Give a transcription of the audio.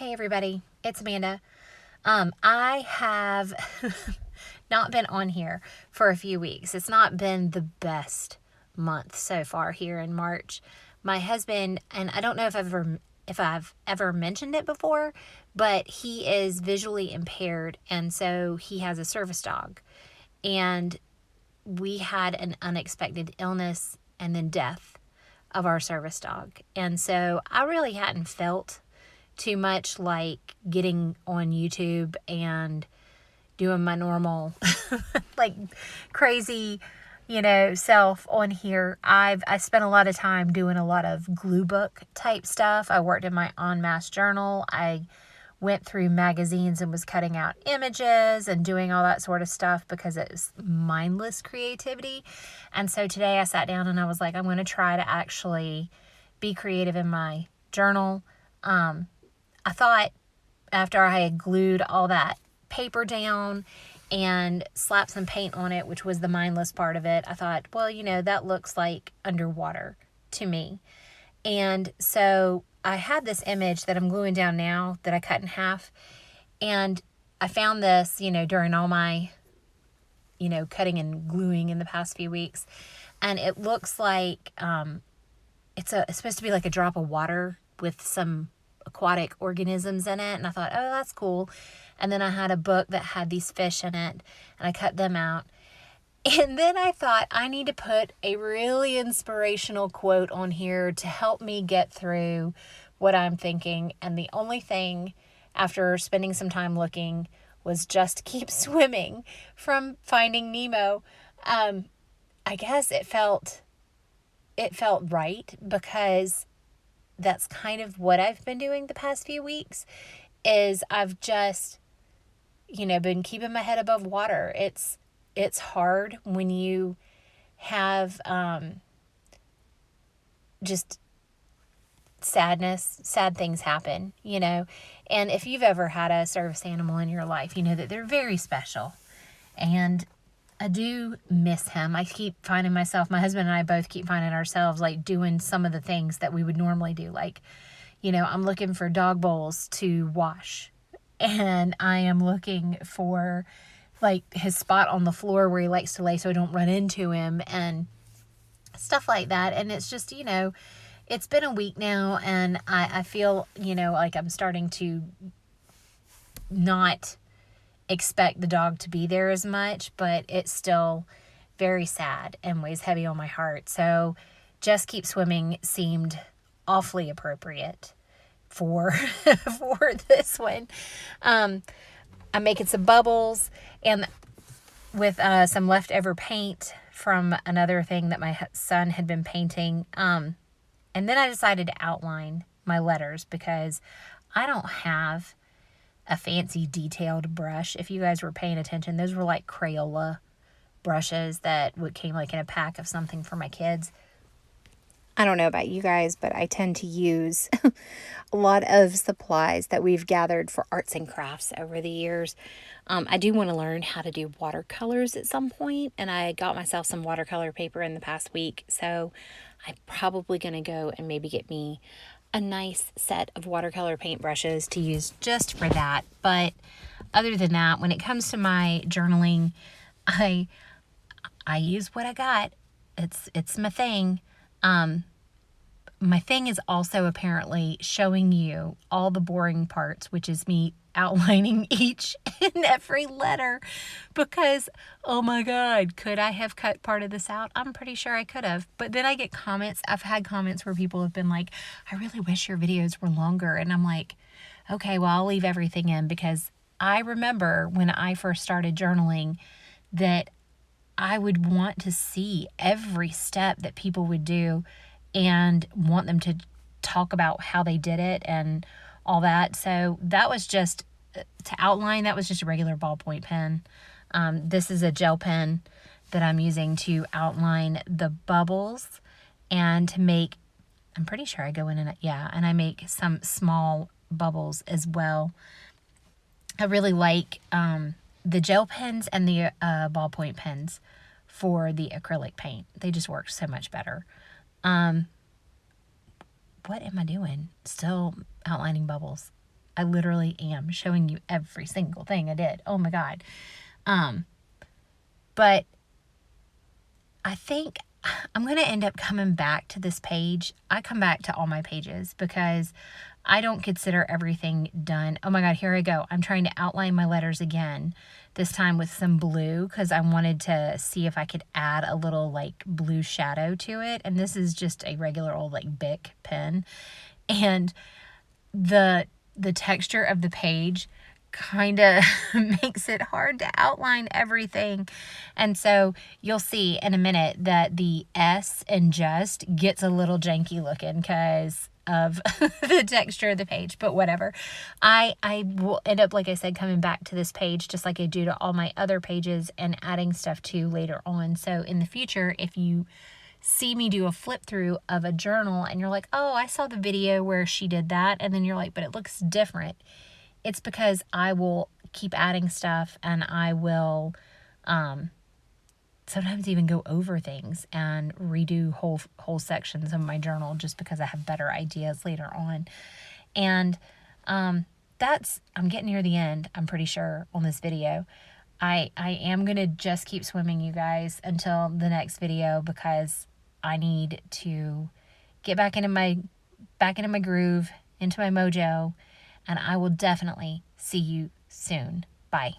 Hey everybody, it's Amanda. I have not been on here for a few weeks. It's not been the best month so far here in March. My husband, and I don't know if I've ever mentioned it before, but he is visually impaired, and so he has a service dog. And we had an unexpected illness and then death of our service dog. And so I really hadn't felt too much like getting on YouTube and doing my normal like crazy, self on here. I spent a lot of time doing a lot of glue book type stuff. I worked in my en masse journal. I went through magazines and was cutting out images and doing all that sort of stuff because it's mindless creativity. And so today I sat down and I was like, I'm going to try to actually be creative in my journal. I thought after I had glued all that paper down and slapped some paint on it, which was the mindless part of it, I thought, well, that looks like underwater to me. And so I had this image that I'm gluing down now that I cut in half. And I found this, during all my, cutting and gluing in the past few weeks. And it looks like it's supposed to be like a drop of water with some aquatic organisms in it. And I thought, oh, that's cool. And then I had a book that had these fish in it, and I cut them out. And then I thought I need to put a really inspirational quote on here to help me get through what I'm thinking. And the only thing, after spending some time looking, was "Just Keep Swimming" from Finding Nemo. I guess it felt right, because that's kind of what I've been doing the past few weeks. Is I've just, been keeping my head above water. It's hard when you have just sad things happen, And if you've ever had a service animal in your life, you know that they're very special. And I do miss him. My husband and I both keep finding ourselves like doing some of the things that we would normally do. Like, I'm looking for dog bowls to wash, and I am looking for like his spot on the floor where he likes to lay so I don't run into him and stuff like that. And it's just, it's been a week now, and I feel, like I'm starting to not expect the dog to be there as much, but it's still very sad and weighs heavy on my heart. So "Just Keep Swimming" seemed awfully appropriate for for this one. I'm making some bubbles, and with some leftover paint from another thing that my son had been painting. And then I decided to outline my letters, because I don't have a fancy detailed brush. If you guys were paying attention, those were like Crayola brushes that came like in a pack of something for my kids. I don't know about you guys, but I tend to use a lot of supplies that we've gathered for arts and crafts over the years. I do want to learn how to do watercolors at some point, and I got myself some watercolor paper in the past week, so I'm probably going to go and maybe get me a nice set of watercolor paintbrushes to use just for that. But other than that, when it comes to my journaling, I use what I got. It's my thing. My thing is also apparently showing you all the boring parts, which is me outlining each and every letter, because, oh my God, could I have cut part of this out? I'm pretty sure I could have. But then I get comments. I've had comments where people have been like, I really wish your videos were longer. And I'm like, okay, well, I'll leave everything in, because I remember when I first started journaling that I would want to see every step that people would do and want them to talk about how they did it and all that. So that was just, to outline, that was just a regular ballpoint pen. This is a gel pen that I'm using to outline the bubbles and to make, I'm pretty sure I go in and, and I make some small bubbles as well. I really like the gel pens and the ballpoint pens for the acrylic paint. They just work so much better. What am I doing? Still outlining bubbles. I literally am showing you every single thing I did. Oh my God. But I think I'm going to end up coming back to this page. I come back to all my pages because I don't consider everything done. Oh my God, here I go. I'm trying to outline my letters again, this time with some blue because I wanted to see if I could add a little like blue shadow to it. And this is just a regular old like Bic pen. And the texture of the page kind of makes it hard to outline everything. And so you'll see in a minute that the S in just gets a little janky looking because of the texture of the page, but whatever. I will end up, like I said, coming back to this page just like I do to all my other pages and adding stuff to later on. So in the future, if you see me do a flip through of a journal and you're like, oh, I saw the video where she did that, and then you're like, but it looks different, it's because I will keep adding stuff and I will sometimes even go over things and redo whole sections of my journal just because I have better ideas later on. And I'm getting near the end, I'm pretty sure, on this video. I am going to just keep swimming, you guys, until the next video because I need to get back into my groove, into my mojo, and I will definitely see you soon. Bye.